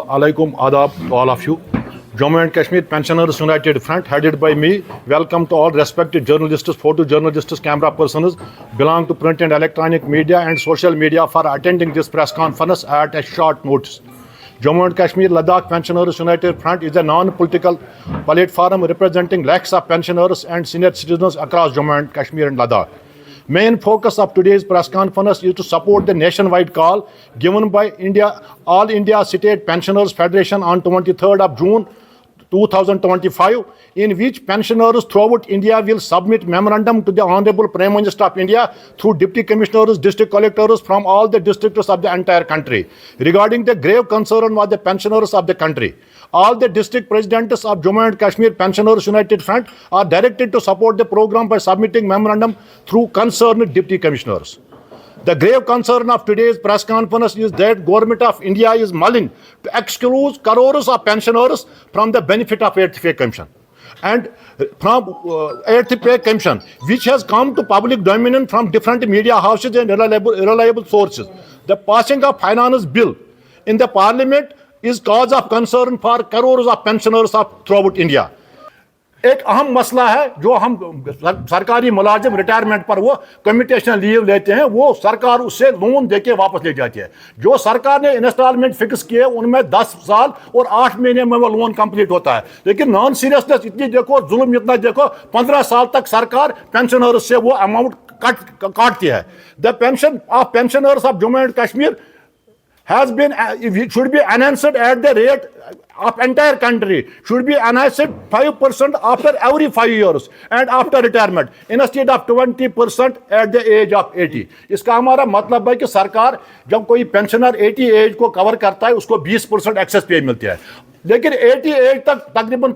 alaikum adab to all of you. Jammu and Kashmir Pensioners United Front, headed by me, welcome to all respected journalists, photojournalists, camera persons, belong to print and electronic media and social media for attending this press conference at a short notice. Jammu and Kashmir Ladakh Pensioners United Front is a non-political platform representing lakhs of pensioners and senior citizens across Jammu and Kashmir and Ladakh. Main focus of today's press conference is to support the nationwide call given by All India State Pensioners Federation on 23rd of June 2025, in which pensioners throughout India will submit memorandum to the Honorable Prime Minister of India through Deputy Commissioners, District Collectors from all the districts of the entire country regarding the grave concern of the pensioners of the country. All the district presidents of Jammu and Kashmir Pensioners United Front are directed to support the program by submitting memorandum through concerned Deputy Commissioners. The grave concern of today's press conference is that Government of India is mulling to exclude crores of pensioners from the benefit of 8th Pay Commission. And from 8th Pay Commission, which has come to public domain from different media houses and reliable sources. The passing of finance bill in the parliament is cause of concern for crores of pensioners throughout India. एक अहम मसला है जो हम सरकारी मुलाजिम retirement पर वो कम्यूटेशन लीव लेते हैं, वो सरकार उससे लोन देके वापस ले जाती है. जो सरकार ने इंस्टॉलमेंट फिक्स किए उनमें 10 साल और 8 महीने में वो लोन कंप्लीट होता है. लेकिन नॉन सीरियसनेस इतनी देखो, जुल्म इतना देखो, 15 साल तक सरकार पेंशनर्स से वो अमाउंट काटती है. The pension of pensioners of Jammu and Kashmir has been, should be enhanced at the rate of entire country, should be enhanced 5% after every 5 years and after retirement instead of 20% at the age of 80. इसका हमारा मतलब है कि सरकार जब कोई pensioner 80 as को cover करता है उसको 20% एक्सेस पे मिलती है, लेकिन 80 एज तक तकरीबन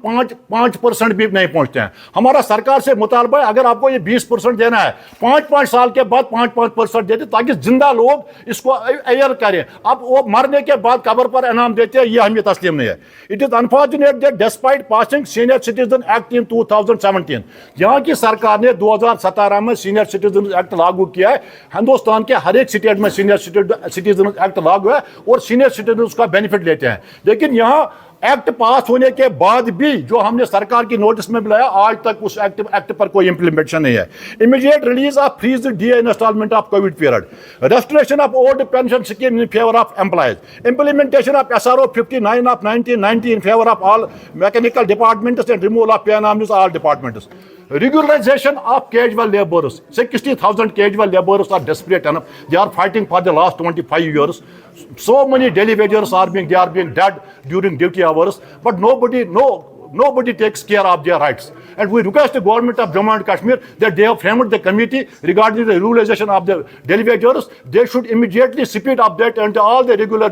5% भी नहीं पहुंचते हैं. हमारा सरकार से मुतालबा है अगर आपको ये 20% देना है 5-5 साल के बाद 5-5% देते ताकि जिंदा लोग इसको अवेयर करें. अब वो मरने के बाद कब्र पर इनाम देते हैं, ये हमें तस्लीम नहीं है. It is unfortunate that despite passing senior citizen act in 2017, यहाँ की सरकार ने 2017 में सीनियर सिटीजन एक्ट लागू किया है. हिंदुस्तान के हर एक स्टेट में सीनियर सिटीजन एक्ट लागू है और सीनियर सिटीजन उसका बेनिफिट लेते हैं. लेकिन यहाँ एक्ट पास होने के बाद भी जो हमने सरकार की नोटिस में बुलाया आज तक उस एक्ट पर कोई इंप्लीमेंटेशन नहीं है. Immediate release of freeze the installment of Covid period, restoration of old pension scheme in favour of employees, implementation of SRO 59 of 1990 in favour of all mechanical departments and removal of pay anomalies all departments, regularization of casual laborers. 60,000 casual laborers are desperate enough. They are fighting for the last 25 years. So many daily wagers are being dead during duty hours, but nobody takes care of their rights. And we request the government of Jammu and Kashmir that they have framed the committee regarding the regularization of the daily wagers. They should immediately speed up that, and all the regular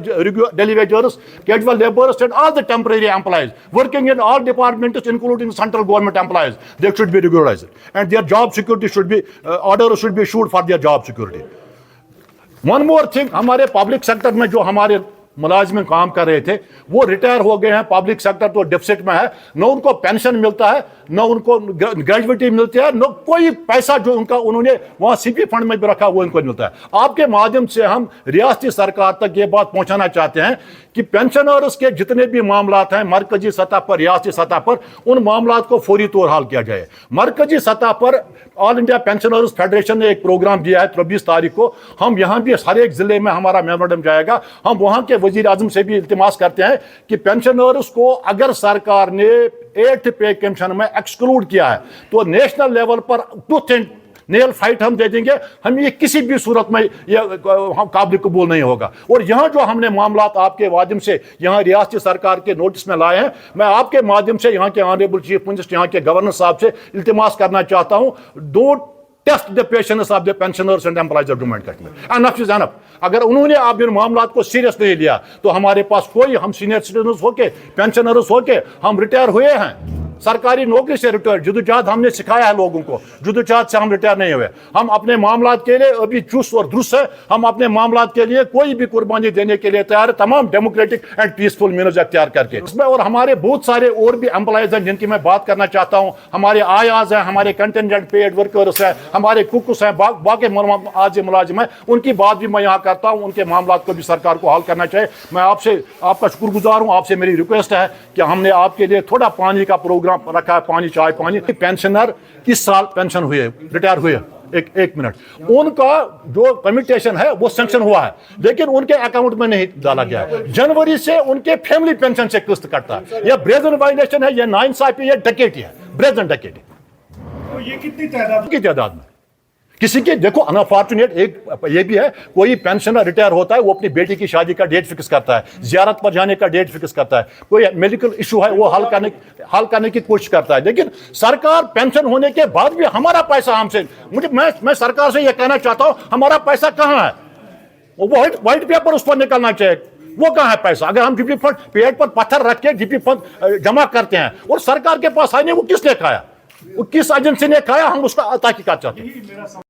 daily wagers, casual laborers and all the temporary employees working in all departments including central government employees, they should be regularized and their job security should be orders should be issued for their job security. One more thing, हमारे public sector में जो हमारे मुलाजिम काम कर रहे थे वो रिटायर हो गए हैं. पब्लिक सेक्टर तो डेफिसिट में है, न उनको पेंशन मिलता है, न उनको ग्रेजुएटी मिलती है, न कोई पैसा जो उन्होंने वहाँ CP फंड में भी रखा वो इनको मिलता है. आपके माध्यम से हम रियासती सरकार तक ये बात पहुंचाना चाहते हैं कि पेंशनर्स के जितने भी मामला हैं मरकजी सतह पर, रियासती सतह पर, उन मामला को फौरी तौर हाल किया जाए. मरकजी सतह पर ऑल इंडिया पेंशनर्स फेडरेशन ने एक प्रोग्राम दिया है 24 तारीख को. हम यहाँ भी हर एक जिले में हमारा मेमोरेंडम जाएगा. हम वहाँ के वजीर आजम से भी इल्तिमास करते हैं कि पेंशनर्स को अगर सरकार ने 8th पे कमीशन में एक्सक्लूड किया है तो नेशनल लेवल पर टूथ एंड नेल फाइट हम दे देंगे. हम ये किसी भी सूरत में ये काबिल कबूल नहीं होगा. और यहाँ जो हमने मामला आपके माध्यम से यहाँ रियासती सरकार के नोटिस में लाए हैं, मैं आपके माध्यम से यहाँ के ऑनरेबल चीफ मिनिस्टर, यहाँ के गवर्नर साहब से इल्तिमास करना चाहता हूँ, don't test the patience of the pensioners and employees of Jammu and Kashmir. Enough is enough. अगर उन्होंने आप इन मामला को सीरियस नहीं लिया तो हमारे पास कोई, हम सीनियर सिटीजन होके, पेंशनर्स होके हम रिटायर हुए हैं, सरकारी नौकरी से रिटायर, जदोजहद हमने सिखाया है लोगों को, जदोजहद से हम रिटायर नहीं हुए। हम अपने मामलात के लिए अभी चुस्त और दुरुस्त है, हम अपने मामलात के लिए कोई भी कुर्बानी देने के लिए तैयार है, तमाम डेमोक्रेटिक एंड पीसफुल मीन्स अख्तियार करके। इसमें और हमारे बहुत सारे और भी एम्प्लॉयज हैं जिनकी मैं बात करना चाहता हूँ। हमारे आयाज हैं, हमारे कंटेंजेंट पेड वर्कर्स हैं, हमारे कुक्स हैं, बाकी आज मुलाजिम हैं, उनकी बात भी मैं यहाँ करता हूँ। उनके मामलात को भी सरकार को हल करना चाहिए। मैं आपसे आपका शुक्रगुजार हूँ, आपसे मेरी रिक्वेस्ट है कि हमने आपके लिए थोड़ा पानी का प्रोग्राम रखा है, पानी चाय पानी। पेंशनर इस साल पेंशन हुए, रिटायर हुए, एक मिनट, उनका जो कम्यूटेशन है वो सैंक्शन हुआ है, लेकिन उनके अकाउंट में नहीं डाला गया है। जनवरी से उनके फैमिली पेंशन से किस्त कटता है। यह ब्रेजन वायलेशन है, यह नाइंसाफी है, डकैती है, ब्रेजन डकैती। तो ये कितनी तादाद की तादाद में किसी के, देखो अनफॉर्चुनेट एक ये भी है, कोई पेंशनर रिटायर होता है वो अपनी बेटी की शादी का डेट फिक्स करता है, जियारत पर जाने का डेट फिक्स करता है, कोई मेडिकल इशू है वो हल करने की कोशिश करता है। लेकिन सरकार पेंशन होने के बाद भी हमारा पैसा हमसे, मैं सरकार से ये कहना चाहता हूं, हमारा पैसा कहां है? वो व्हाइट पेपर उस पर निकलना चाहिए, वो कहां है पैसा? अगर हम डीपी फंड पेट पर पत्थर रख के डीपी फंड जमा करते हैं और सरकार के पास आने, वो किसने खाया, वो किस एजेंसी ने खाया, हम उसका तहकीकात चाहते हैं।